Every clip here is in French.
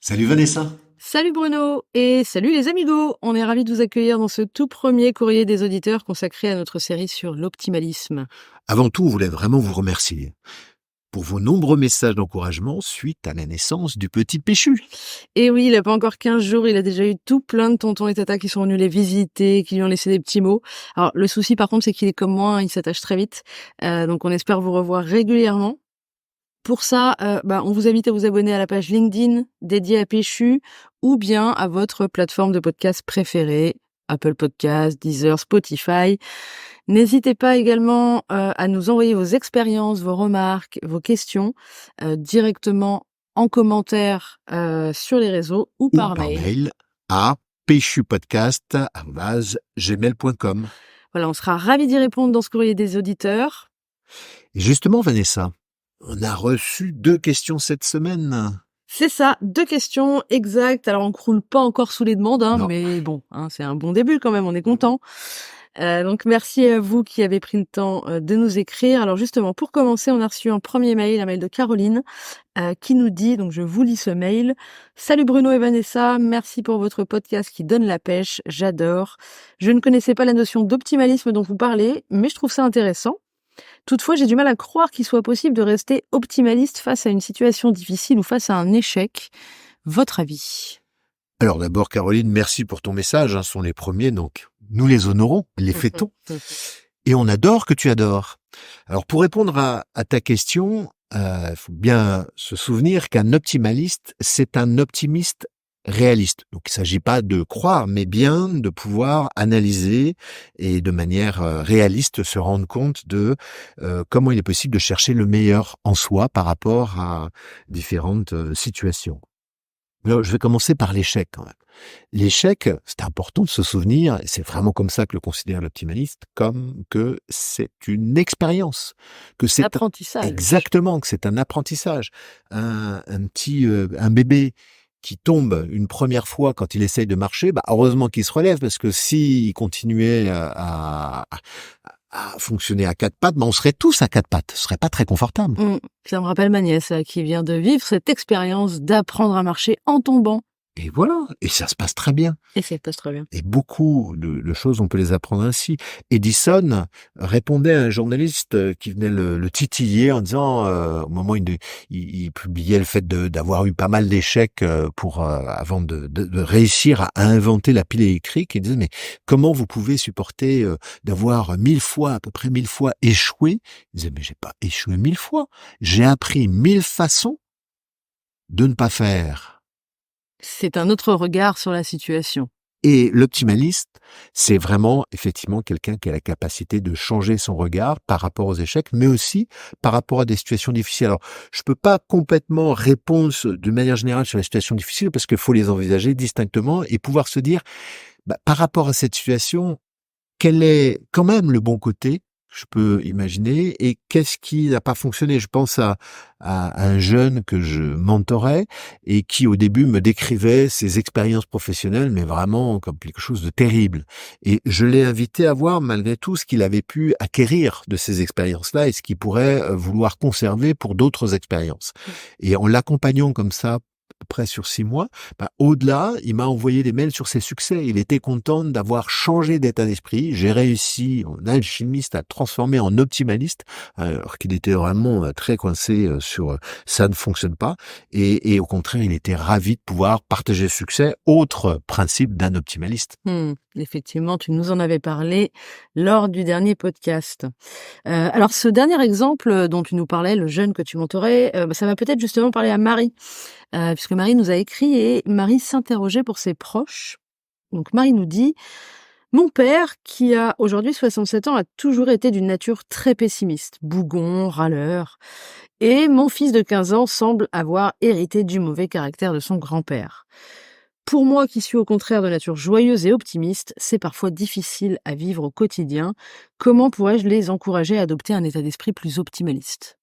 Salut Vanessa. Salut Bruno et salut les amigos. On est ravis de vous accueillir dans ce tout premier courrier des auditeurs consacré à notre série sur l'optimalisme. Avant tout, on voulait vraiment vous remercier pour vos nombreux messages d'encouragement suite à la naissance du petit Péchu. Et oui, il a pas encore 15 jours, il a déjà eu tout plein de tontons et tatas qui sont venus les visiter, qui lui ont laissé des petits mots. Alors le souci par contre, c'est qu'il est comme moi, il s'attache très vite. Donc on espère vous revoir régulièrement. Pour ça, on vous invite à vous abonner à la page LinkedIn dédiée à Péchu ou bien à votre plateforme de podcast préférée, Apple Podcasts, Deezer, Spotify. N'hésitez pas également à nous envoyer vos expériences, vos remarques, vos questions directement en commentaire sur les réseaux ou par mail à péchupodcast@gmail.com. Voilà, on sera ravis d'y répondre dans ce courrier des auditeurs. Et justement, Vanessa, on a reçu 2 questions cette semaine. C'est ça, 2 questions exactes. Alors, on croule pas encore sous les demandes, Non. mais bon, c'est un bon début quand même, on est content. Donc, merci à vous qui avez pris le temps de nous écrire. Alors, justement, pour commencer, on a reçu un mail de Caroline, qui nous dit, donc je vous lis ce mail. « Salut Bruno et Vanessa, merci pour votre podcast qui donne la pêche, j'adore. Je ne connaissais pas la notion d'optimalisme dont vous parlez, mais je trouve ça intéressant. Toutefois, j'ai du mal à croire qu'il soit possible de rester optimaliste face à une situation difficile ou face à un échec. Votre avis ? » Alors d'abord, Caroline, merci pour ton message. Ce sont les premiers, donc nous les honorons, les fêtons. Et on adore que tu adores. Alors pour répondre à ta question, il faut bien se souvenir qu'un optimaliste, c'est un optimiste réaliste. Donc il ne s'agit pas de croire, mais bien de pouvoir analyser et de manière réaliste se rendre compte de comment il est possible de chercher le meilleur en soi par rapport à différentes situations. Alors, je vais commencer par l'échec quand même. L'échec, c'est important de se souvenir, et c'est vraiment comme ça que le considère l'optimaliste, comme que c'est une expérience, que c'est Apprentissage. Exactement, que c'est un apprentissage. Un bébé qui tombe une première fois quand il essaye de marcher, heureusement qu'il se relève, parce que s'il continuait à fonctionner à 4 pattes, on serait tous à 4 pattes. Ce serait pas très confortable. Ça me rappelle ma nièce qui vient de vivre cette expérience d'apprendre à marcher en tombant. Et voilà, et ça se passe très bien. Et ça se passe très bien. Et beaucoup de choses, on peut les apprendre ainsi. Edison répondait à un journaliste qui venait le titiller en disant, au moment où il publiait le fait d'avoir eu pas mal d'échecs avant de réussir à inventer la pile électrique, il disait, mais comment vous pouvez supporter d'avoir à peu près 1000 fois échoué? Il disait, mais j'ai pas échoué 1000 fois. J'ai appris 1000 façons de ne pas faire. C'est un autre regard sur la situation. Et l'optimaliste, c'est vraiment effectivement quelqu'un qui a la capacité de changer son regard par rapport aux échecs, mais aussi par rapport à des situations difficiles. Alors, je peux pas complètement répondre de manière générale sur les situations difficiles parce qu'il faut les envisager distinctement et pouvoir se dire, par rapport à cette situation, quel est quand même le bon côté que je peux imaginer et qu'est-ce qui n'a pas fonctionné. Je pense à un jeune que je mentorais et qui au début me décrivait ses expériences professionnelles, mais vraiment comme quelque chose de terrible. Et je l'ai invité à voir malgré tout ce qu'il avait pu acquérir de ces expériences-là et ce qu'il pourrait vouloir conserver pour d'autres expériences. Et en l'accompagnant comme ça, près sur 6 mois, au-delà, il m'a envoyé des mails sur ses succès. Il était content d'avoir changé d'état d'esprit. J'ai réussi, en alchimiste, à le transformer en optimaliste, alors qu'il était vraiment très coincé sur ça ne fonctionne pas. Et au contraire, il était ravi de pouvoir partager le succès. Autre principe d'un optimaliste. Effectivement, tu nous en avais parlé lors du dernier podcast. Alors, ce dernier exemple dont tu nous parlais, le jeune que tu mentorais, ça va peut-être justement parler à Marie, puisque Marie nous a écrit et Marie s'interrogeait pour ses proches. Donc, Marie nous dit « Mon père, qui a aujourd'hui 67 ans, a toujours été d'une nature très pessimiste, bougon, râleur. Et mon fils de 15 ans semble avoir hérité du mauvais caractère de son grand-père. Pour moi, qui suis au contraire de nature joyeuse et optimiste, c'est parfois difficile à vivre au quotidien. Comment pourrais-je les encourager à adopter un état d'esprit plus optimaliste ?»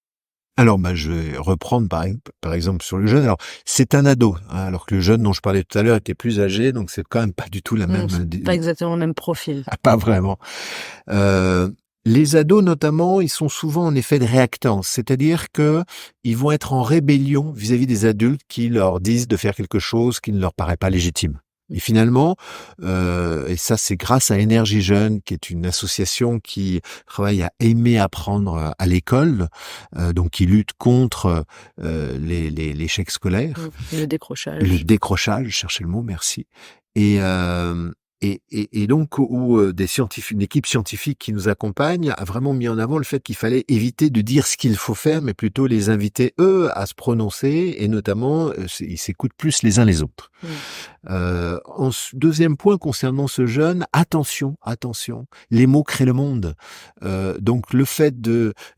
Alors, je vais reprendre par exemple sur le jeune. Alors, c'est un ado, alors que le jeune dont je parlais tout à l'heure était plus âgé, donc c'est quand même pas du tout la même. Pas exactement le même profil. Pas vraiment. Les ados notamment, ils sont souvent en effet de réactance, c'est-à-dire que ils vont être en rébellion vis-à-vis des adultes qui leur disent de faire quelque chose qui ne leur paraît pas légitime. Et finalement, et ça c'est grâce à Énergie Jeune, qui est une association qui travaille à aimer apprendre à l'école, donc qui lutte contre l'échec scolaire, Le le décrochage. décrochage, cherchez le mot, merci. Et, et donc où des scientifiques, une équipe scientifique qui nous accompagne a vraiment mis en avant le fait qu'il fallait éviter de dire ce qu'il faut faire, mais plutôt les inviter eux à se prononcer et notamment ils s'écoutent plus les uns les autres. Deuxième point concernant ce jeune, attention, les mots créent le monde. Donc le fait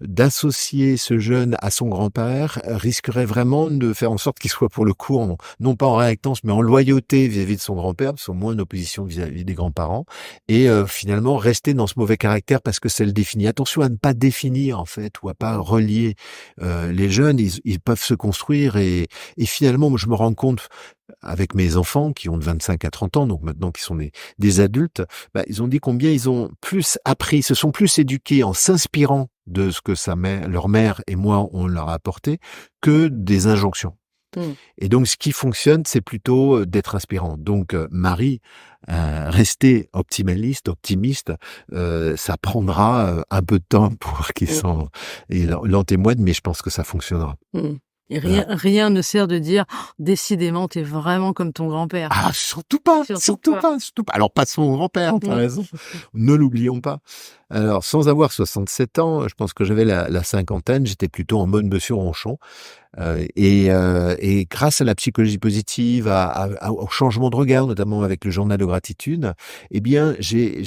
d'associer ce jeune à son grand-père risquerait vraiment de faire en sorte qu'il soit pour le coup non pas en réactance mais en loyauté vis-à-vis de son grand-père, parce qu'au moins en opposition vis-à-vis des grands-parents, et finalement rester dans ce mauvais caractère parce que ça le définit. Attention à ne pas définir en fait ou à pas relier. Les jeunes, ils peuvent se construire et finalement moi je me rends compte avec mes enfants qui ont de 25 à 30 ans, donc maintenant qui sont des adultes, ils ont dit combien ils ont plus appris, se sont plus éduqués en s'inspirant de ce que leur mère et moi on leur a apporté que des injonctions. Et donc ce qui fonctionne, c'est plutôt d'être inspirant. Donc Marie, rester optimiste, ça prendra un peu de temps pour il en témoigne, mais je pense que ça fonctionnera. Et rien ne sert de dire décidément t'es vraiment comme ton grand-père. Ah, surtout pas. Alors pas de son grand-père, t'as raison. Ne l'oublions pas. Alors sans avoir 67 ans, je pense que j'avais la cinquantaine, j'étais plutôt en mode Monsieur Ronchon. Et grâce à la psychologie positive, au changement de regard, notamment avec le journal de gratitude, eh bien, j'ai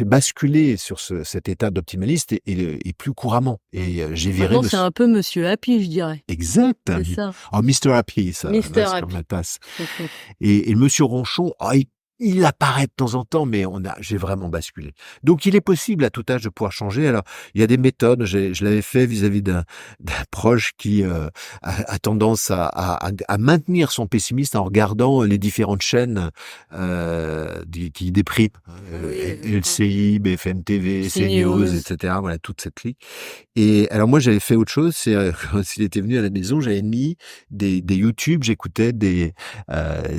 basculé sur cet état d'optimaliste et plus couramment. Et j'ai viré. Maintenant, c'est un peu Monsieur Happy, je dirais. Exact. C'est ça. Oh, Mr. Happy, ça. Mr. C'est Happy. comme la tasse. Et Monsieur Ronchon, il apparaît de temps en temps, mais j'ai vraiment basculé. Donc, il est possible à tout âge de pouvoir changer. Alors, il y a des méthodes. Je l'avais fait vis-à-vis d'un proche qui a tendance à maintenir son pessimisme en regardant les différentes chaînes qui dépriment, LCI, BFM TV, CNews, etc. Voilà, toute cette clique. Et alors moi, j'avais fait autre chose. C'est quand il était venu à la maison, j'avais mis des YouTube. J'écoutais des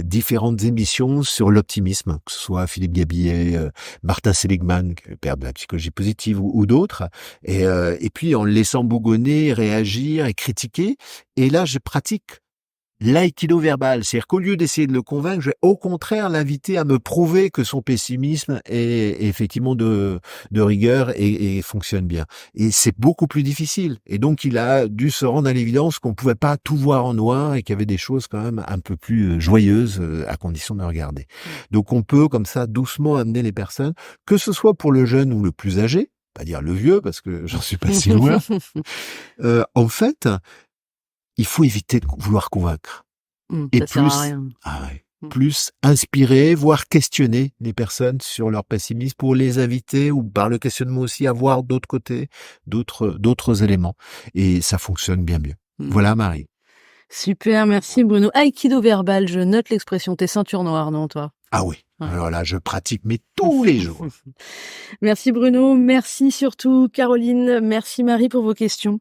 différentes émissions sur l'optimisme, que ce soit Philippe Gabillet, Martin Seligman, père de la psychologie positive, ou d'autres. Et puis en le laissant bougonner, réagir et critiquer. Et là, je pratique l'aïkido verbal, c'est-à-dire qu'au lieu d'essayer de le convaincre, je vais au contraire l'inviter à me prouver que son pessimisme est effectivement de rigueur et fonctionne bien. Et c'est beaucoup plus difficile. Et donc il a dû se rendre à l'évidence qu'on pouvait pas tout voir en noir et qu'il y avait des choses quand même un peu plus joyeuses à condition de regarder. Donc on peut comme ça doucement amener les personnes, que ce soit pour le jeune ou le plus âgé, pas dire le vieux parce que j'en suis pas si loin. En fait, il faut éviter de vouloir convaincre. Et sert à rien. Plus inspirer, voire questionner les personnes sur leur pessimisme pour les inviter ou par le questionnement aussi à voir d'autres côtés, d'autres éléments. Et ça fonctionne bien mieux. Voilà, Marie. Super, merci Bruno. Aïkido verbal, je note l'expression. T'es ceinture noire, non, toi? Ah oui. Alors là, je pratique, mais tous les jours. Merci Bruno, merci surtout Caroline, merci Marie pour vos questions.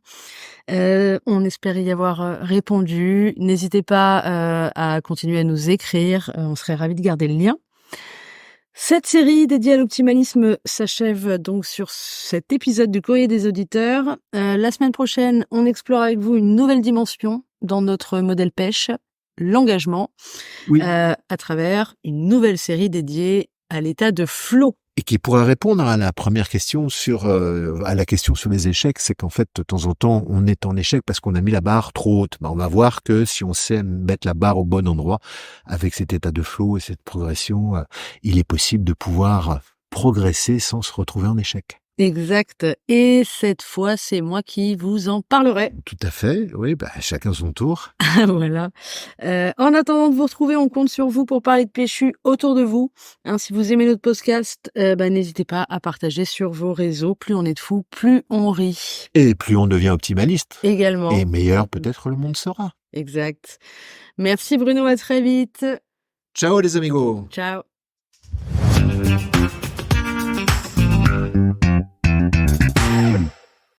On espère y avoir répondu. N'hésitez pas à continuer à nous écrire, on serait ravis de garder le lien. Cette série dédiée à l'optimalisme s'achève donc sur cet épisode du Courrier des auditeurs. La semaine prochaine, on explore avec vous une nouvelle dimension dans notre modèle pêche, l'engagement, à travers une nouvelle série dédiée à l'état de flow. Et qui pourrait répondre à la première question à la question sur les échecs, c'est qu'en fait, de temps en temps, on est en échec parce qu'on a mis la barre trop haute. On va voir que si on sait mettre la barre au bon endroit, avec cet état de flow et cette progression, il est possible de pouvoir progresser sans se retrouver en échec. Exact. Et cette fois, c'est moi qui vous en parlerai. Tout à fait. Oui, chacun son tour. Voilà. En attendant de vous retrouver, on compte sur vous pour parler de péchu autour de vous. Si vous aimez notre podcast, n'hésitez pas à partager sur vos réseaux. Plus on est de fous, plus on rit. Et plus on devient optimaliste. Également. Et meilleur peut-être le monde sera. Exact. Merci Bruno, à très vite. Ciao les amigos. Ciao.